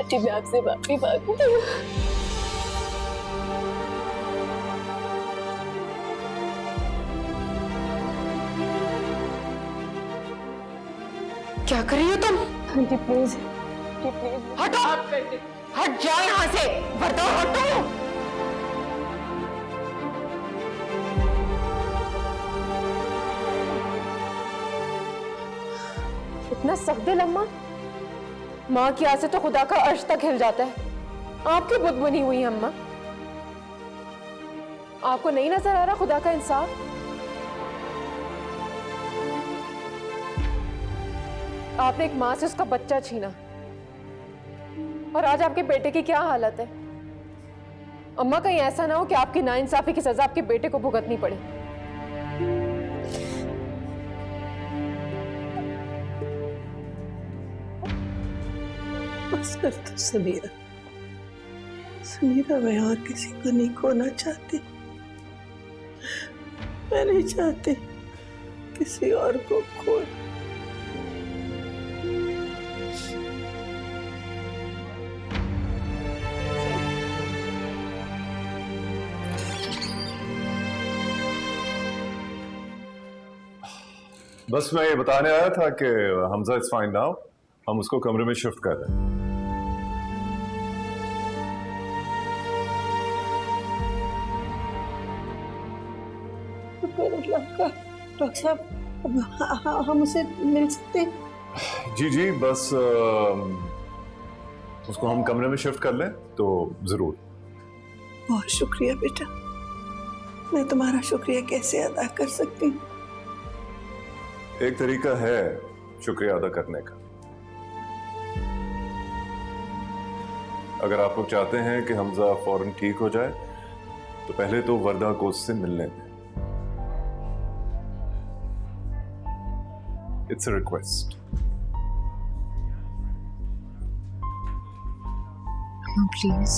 Aunty मैं आपसे माफी मांगती हूँ। क्या कर रही हो तुम? आंटी प्लीज, आंटी प्लीज हटो, हट जाओ यहाँ से, वर्दा हटो। इतना सख्त दिल अम्मा, माँ की आस से तो खुदा का अर्श तक हिल जाता है। आपकी बुद्ध बनी हुई है अम्मा, आपको नहीं नजर आ रहा खुदा का इंसाफ? आपने एक माँ से उसका बच्चा छीना और आज आपके बेटे की क्या हालत है? अम्मा कहीं ऐसा ना हो कि आपकी नाइंसाफी की सजा आपके बेटे को भुगतनी पड़े। बस कर दो समीरा, समीरा मैं और किसी को नहीं खोना चाहती। मैं नहीं चाहती किसी और को खो। बस मैं ये बताने आया था कि हमजा इज फाइन नाउ, हम उसको कमरे में शिफ्ट कर रहे हैं। डॉक्टर साहब हम उसे मिल सकते हैं? जी जी, बस उसको हम कमरे में शिफ्ट कर लें तो जरूर। बहुत शुक्रिया बेटा, मैं तुम्हारा शुक्रिया कैसे अदा कर सकती हूँ? एक तरीका है शुक्रिया अदा करने का। अगर आप लोग चाहते हैं कि हमजा फौरन ठीक हो जाए तो पहले तो वर्दा को उससे मिलने दें। It's a request. प्लीज।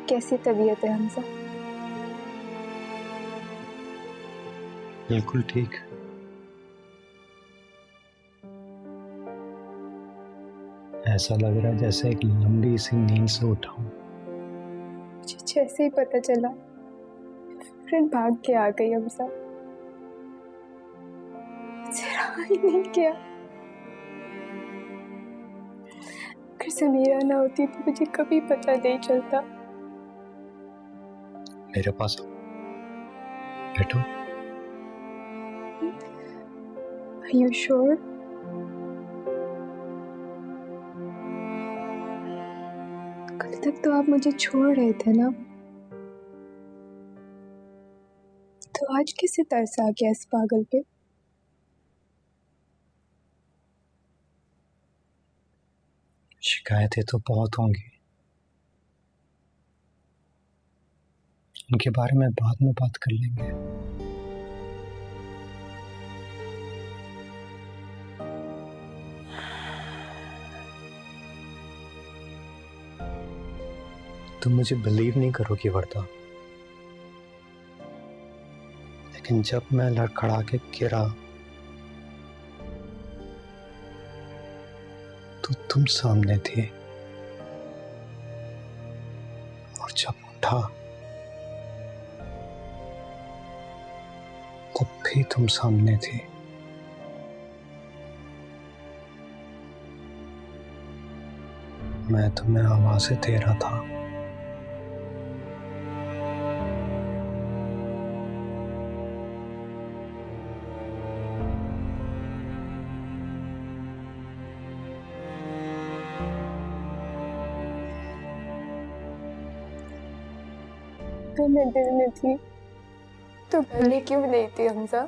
कैसी तबीयत है हमजा? बिल्कुल ठीक। ऐसा लग रहा है जैसे एक लंबी सी नींद से उठा हूं। मुझे जैसे ही पता चला फ्रेंड भाग के आ गई हमजा, मुझे रहा ही नहीं किया। अगर समीरा ना होती तो मुझे कभी पता नहीं चलता। मेरे पास बैठो। Are you sure? कल तक तो आप मुझे छोड़ रहे थे ना, तो आज कैसे तरस आ गया इस पागल पे? शिकायतें तो बहुत होंगी, उनके बारे में बाद में बात कर लेंगे। तुम मुझे बिलीव नहीं करोगी वर्दा, लेकिन जब मैं लड़खड़ा के गिरा तो तुम सामने थी, और जब उठा तब भी तुम सामने थी। मैं तुम्हें आवाज़ें दे रहा था, तो मैं दिल में थी तो पहले क्यों नहीं थी हमजा?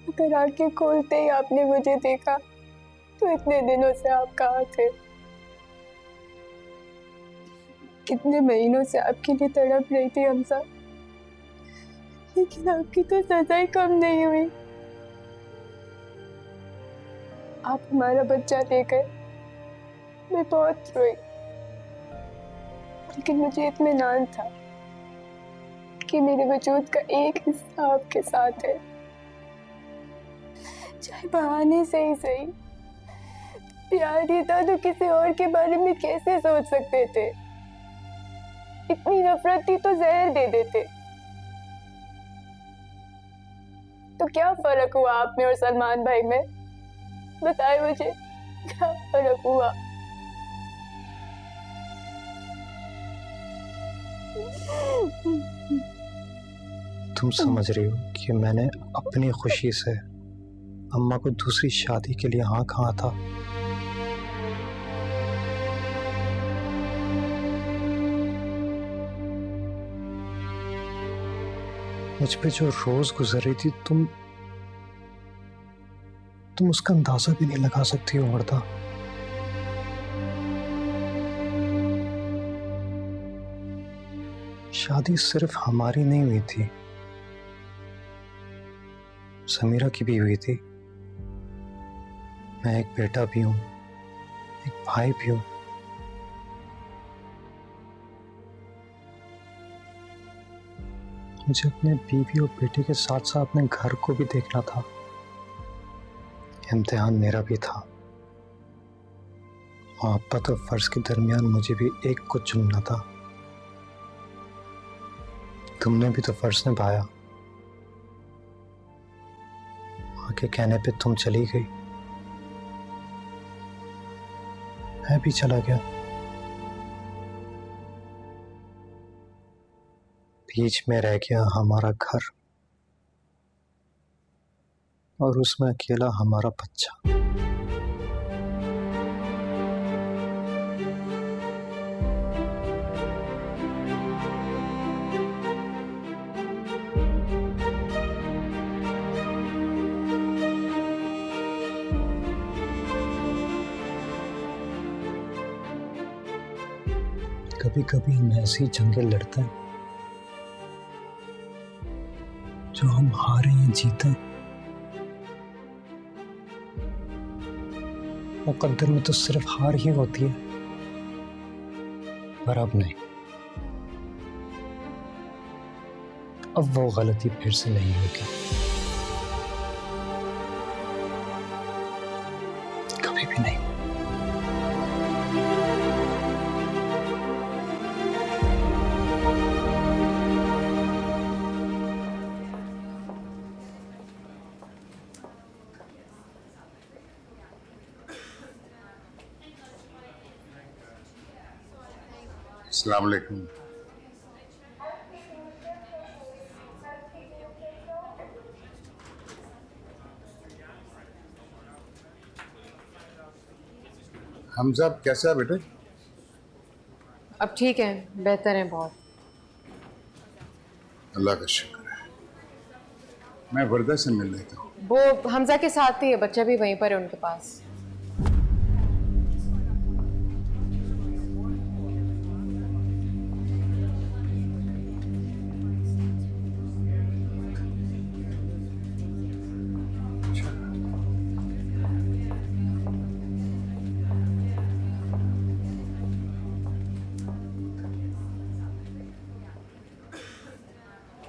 अगर आंखें खोलते ही आपने मुझे देखा तो इतने दिनों से आप कहाँ थे? कितने महीनों से आपके लिए तड़प रही थी हमजा, लेकिन आपकी तो सजा ही कम नहीं हुई। आप हमारा बच्चा ले गए, मैं बहुत रोई, लेकिन मुझे इत्मीनान था कि मेरे वजूद का एक हिस्सा आपके साथ है, चाहे बहाने से ही सही। प्यार ही था तो किसी और के बारे में कैसे सोच सकते थे? इतनी नफरत थी तो जहर दे देते। तो क्या फर्क हुआ आप में और सलमान भाई में? बताए मुझे, क्या फर्क हुआ? तुम समझ रही हो कि मैंने अपनी खुशी से अम्मा को दूसरी शादी के लिए हाँ कहा था? मुझ पे जो रोज गुजर रही थी तुम उसका अंदाजा भी नहीं लगा सकती हो वर्दा। शादी सिर्फ हमारी नहीं हुई थी, समीरा की भी हुई थी। मैं एक बेटा भी हूं, एक भाई भी हूं। मुझे अपने बीवी और बेटे के साथ साथ अपने घर को भी देखना था। इम्तिहान मेरा भी था। मोहब्बत और फर्ज के दरमियान मुझे भी एक को चुनना था। तुमने भी तो फर्ज निभाया। मां के कहने पे तुम चली गई, मैं भी चला गया। बीच में रह गया हमारा घर और उसमें अकेला हमारा बच्चा। कभी कभी हम ऐसी जंगें लड़ते हैं जो हम हारे या जीते, मुकद्दर में तो सिर्फ हार ही होती है, पर अब नहीं। अब वो गलती फिर से नहीं होगी, कभी भी नहीं। अस्सलाम वालेकुम। हमजा कैसा है बेटे? अब ठीक है, बेहतर है बहुत। अल्लाह का शुक्र है। मैं वर्दा से मिल लेता हूँ। वो हमजा के साथ ही है, बच्चा भी वहीं पर है उनके पास।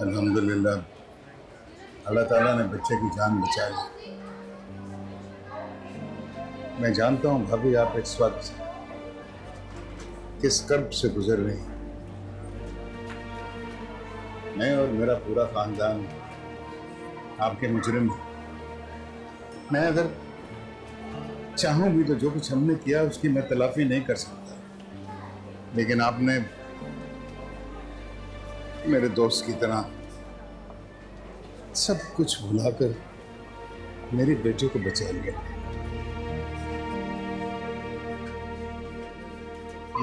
अल्हम्दुलिल्लाह, अल्लाह ताला ने बच्चे की जान बचा ली। मैं जानता हूँ भाभी आप इस वक्त किस कर्ब से गुजर रही हैं। मैं और मेरा पूरा खानदान आपके मुजरिम हैं। मैं अगर चाहूँ भी तो जो कुछ हमने किया उसकी मैं तलाफी नहीं कर सकता, लेकिन आपने मेरे दोस्त की तरह सब कुछ भुलाकर मेरी बेटी को बचा लिया।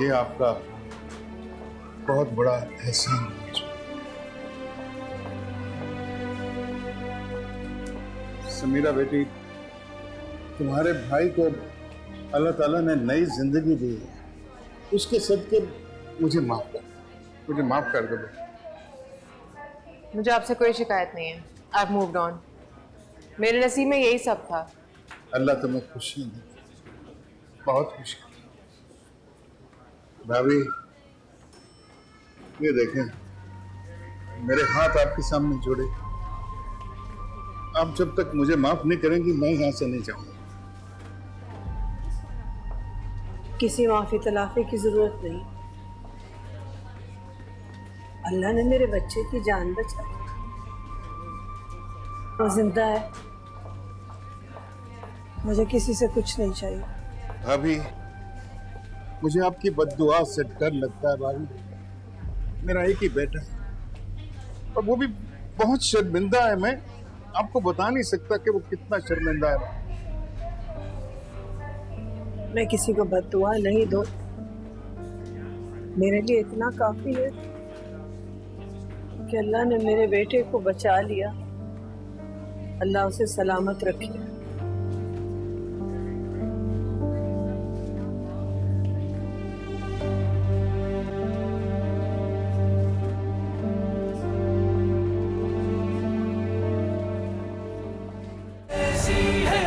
ये आपका बहुत बड़ा एहसान है। समीरा बेटी, तुम्हारे भाई को अल्लाह ताला ने नई जिंदगी दी है, उसके सदके मुझे माफ कर दो बेटा। मुझे आपसे कोई शिकायत नहीं है। I've moved on। मेरे नसीब में यही सब था। अल्लाह तुम्हें खुशियां दे, बहुत खुशी। भाभी, ये देखें, मेरे हाथ आपके सामने जोड़े। आप जब तक मुझे माफ नहीं करेंगी मैं यहाँ से नहीं जाऊंगा। किसी माफी तलाफी की जरूरत नहीं। अल्लाह ने मेरे बच्चे की जान बचाई, वो जिंदा है। मुझे किसी से कुछ नहीं चाहिए। भाभी, मुझे आपकी बद्दुआ से डर लगता है भाभी। मेरा एक ही बेटा है और वो भी बहुत शर्मिंदा है। मैं आपको बता नहीं सकता कि वो कितना शर्मिंदा है। मैं किसी को बद्दुआ नहीं दूं। मेरे लिए इतना काफी है कि अल्लाह ने मेरे बेटे को बचा लिया। अल्लाह उसे सलामत रखे। ऐसी है